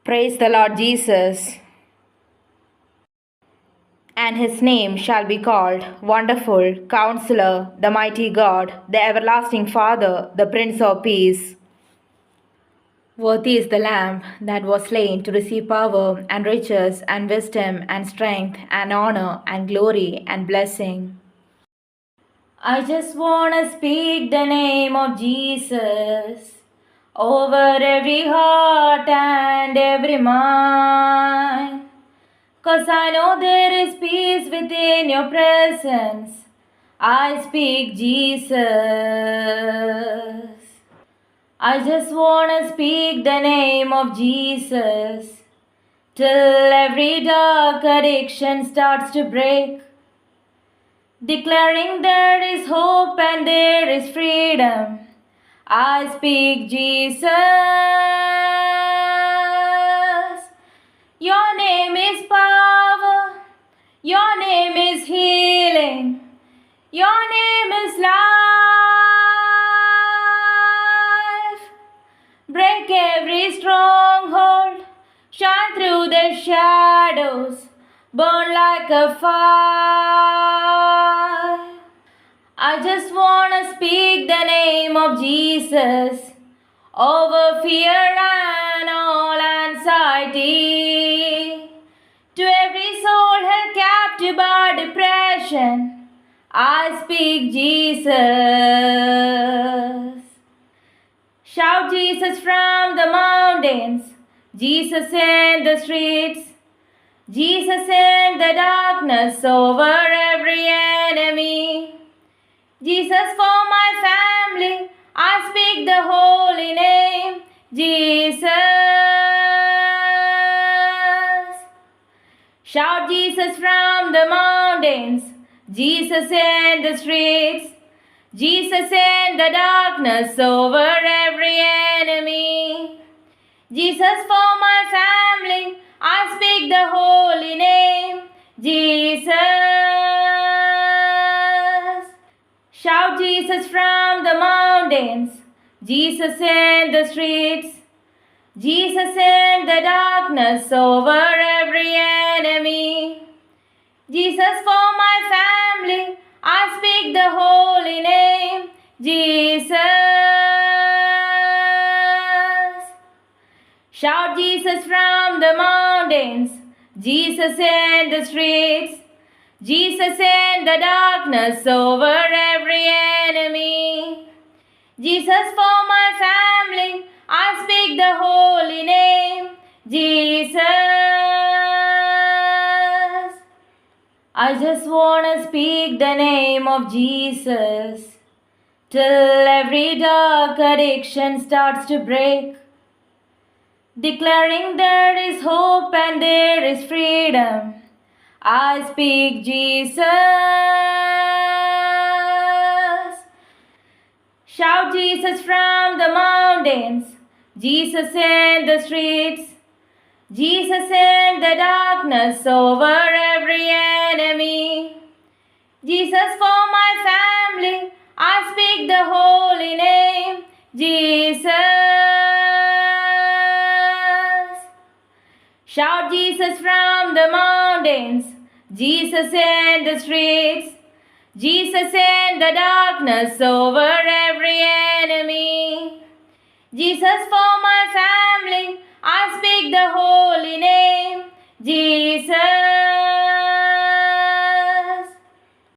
Praise the Lord Jesus. And his name shall be called Wonderful, Counselor, the Mighty God, the Everlasting Father, the Prince of Peace. Worthy is the Lamb that was slain to receive power and riches and wisdom and strength and honor and glory and blessing. I just want to speak the name of Jesus over every heart and every mind. 'Cause I know there is peace within your presence. I speak Jesus. I just want to speak the name of Jesus till every dark addiction starts to break, declaring there is hope and there is freedom. I speak Jesus. Your name is power. Your name is healing. Your name is life. Break every stronghold. Shine through the shadows. Burn like a fire. I just want to speak the name of Jesus over fear and all anxiety. To every soul held captive by depression, I speak Jesus. Shout Jesus from the mountains, Jesus in the streets, Jesus in the darkness over every enemy. Jesus for my family, I speak the holy name, Jesus. Shout Jesus from the mountains, Jesus in the streets, Jesus in the darkness over every enemy. Jesus for my family, I speak the holy name, Jesus. Shout Jesus from the mountains, Jesus in the streets, Jesus in the darkness over every enemy. Jesus for my family, I speak the holy name, Jesus. Shout Jesus from the mountains, Jesus in the streets, Jesus in the darkness over every enemy. Jesus for my family, I speak the holy name, Jesus. I just want to speak the name of Jesus till every dark addiction starts to break, declaring there is hope and there is freedom. I speak Jesus. Shout Jesus from the mountains, Jesus in the streets, Jesus in the darkness over every enemy. Jesus for my family, I speak the holy name, Jesus. Shout Jesus from the mountains, Jesus in the streets, Jesus in the darkness over every enemy. Jesus for my family, I speak the holy name, Jesus.